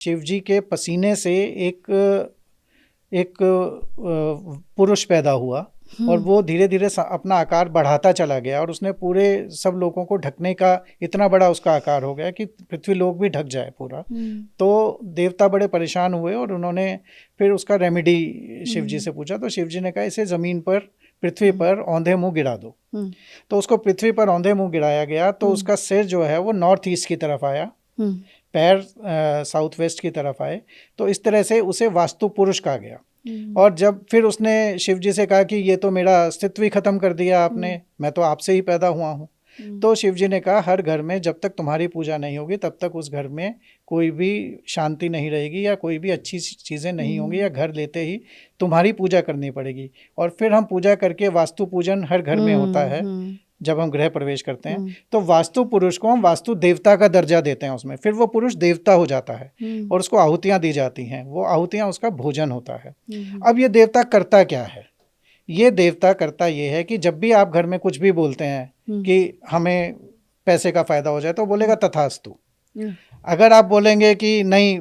शिव जी के पसीने से एक एक पुरुष पैदा हुआ और वो धीरे धीरे अपना आकार बढ़ाता चला गया और उसने पूरे सब लोगों को ढकने का इतना बड़ा उसका आकार हो गया कि पृथ्वी लोक भी ढक जाए पूरा। तो देवता बड़े परेशान हुए और उन्होंने फिर उसका रेमेडी शिव जी से पूछा। तो शिव जी ने कहा इसे ज़मीन पर, पृथ्वी पर औंधे मुंह गिरा दो। तो उसको पृथ्वी पर औंधे मुंह गिराया गया। तो उसका सिर जो है वो नॉर्थ ईस्ट की तरफ आया, पैर साउथ वेस्ट की तरफ आए। तो इस तरह से उसे वास्तु पुरुष कहा गया। और जब फिर उसने शिव जी से कहा कि ये तो मेरा अस्तित्व ही खत्म कर दिया आपने, मैं तो आपसे ही पैदा हुआ हूँ। तो शिव जी ने कहा हर घर में जब तक तुम्हारी पूजा नहीं होगी तब तक उस घर में कोई भी शांति नहीं रहेगी या कोई भी अच्छी चीज़ें नहीं होंगी, या घर लेते ही तुम्हारी पूजा करनी पड़ेगी। और फिर हम पूजा करके, वास्तु पूजन हर घर में होता है जब हम गृह प्रवेश करते हैं, तो वास्तु पुरुष को हम वास्तु देवता का दर्जा देते हैं उसमें। फिर वो पुरुष देवता हो जाता है और उसको आहुतियाँ दी जाती हैं, वो आहुतियाँ उसका भोजन होता है। अब ये देवता करता क्या है? ये देवता करता ये है कि जब भी आप घर में कुछ भी बोलते हैं कि हमें पैसे का फायदा हो जाए, तो बोलेगा तथास्तु। अगर आप बोलेंगे कि नहीं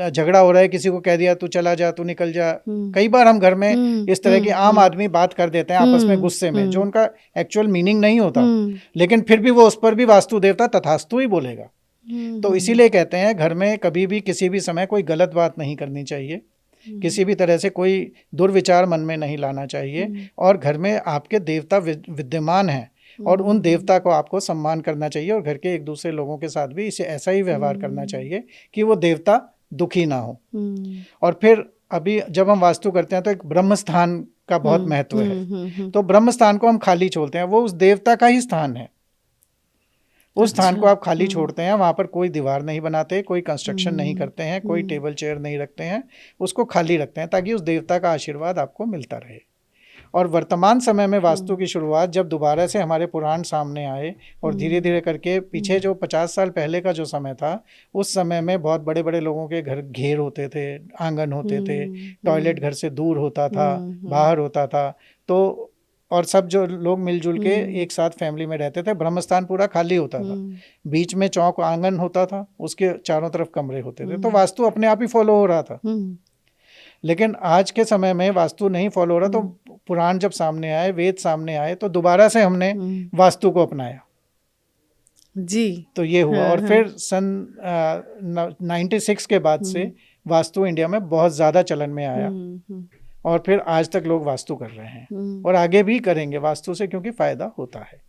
झगड़ा हो रहा है, किसी को कह दिया तू चला जा, तू निकल जा। कई बार हम घर में इस तरह की आम आदमी बात कर देते हैं आपस में गुस्से में, जो उनका एक्चुअल मीनिंग नहीं होता, लेकिन फिर भी वो उस पर भी वास्तु देवता तथास्तु ही बोलेगा। तो इसीलिए कहते हैं घर में कभी भी किसी भी समय कोई गलत बात नहीं करनी चाहिए, किसी भी तरह से कोई दुर्विचार मन में नहीं लाना चाहिए। और घर में आपके देवता विद्यमान हैं और उन देवता को आपको सम्मान करना चाहिए, और घर के एक दूसरे लोगों के साथ भी इसे ऐसा ही व्यवहार करना चाहिए कि वो देवता दुखी ना हो। और फिर अभी जब हम वास्तु करते हैं तो एक ब्रह्म स्थान का बहुत महत्व है। तो ब्रह्म स्थान को हम खाली छोड़ते हैं, वो उस देवता का ही स्थान है। उस स्थान को आप खाली छोड़ते हैं, वहाँ पर कोई दीवार नहीं बनाते, कोई कंस्ट्रक्शन नहीं करते हैं, कोई टेबल चेयर नहीं रखते हैं, उसको खाली रखते हैं ताकि उस देवता का आशीर्वाद आपको मिलता रहे। और वर्तमान समय में वास्तु की शुरुआत जब दोबारा से हमारे पुराण सामने आए और धीरे धीरे करके पीछे जो 50 साल पहले का जो समय था, उस समय में बहुत बड़े बड़े लोगों के घर घेर होते थे, आंगन होते थे, टॉयलेट घर से दूर होता था, बाहर होता था, तो और सब जो लोग मिलजुल के एक साथ फैमिली में रहते थे। ब्रह्मस्थान पूरा खाली होता था, बीच में चौक आंगन होता था, उसके चारों तरफ कमरे होते थे। तो वास्तु अपने आप ही फॉलो हो रहा था। लेकिन आज के समय में वास्तु नहीं फॉलो हो रहा। तो पुराण जब सामने आए, वेद सामने आए, तो दोबारा से हमने वास्तु को अपनाया जी। तो ये हुआ। और फिर सन 96 के बाद से वास्तु इंडिया में बहुत ज़्यादा चलन में आया और फिर आज तक लोग वास्तु कर रहे हैं और आगे भी करेंगे वास्तु से, क्योंकि फ़ायदा होता है।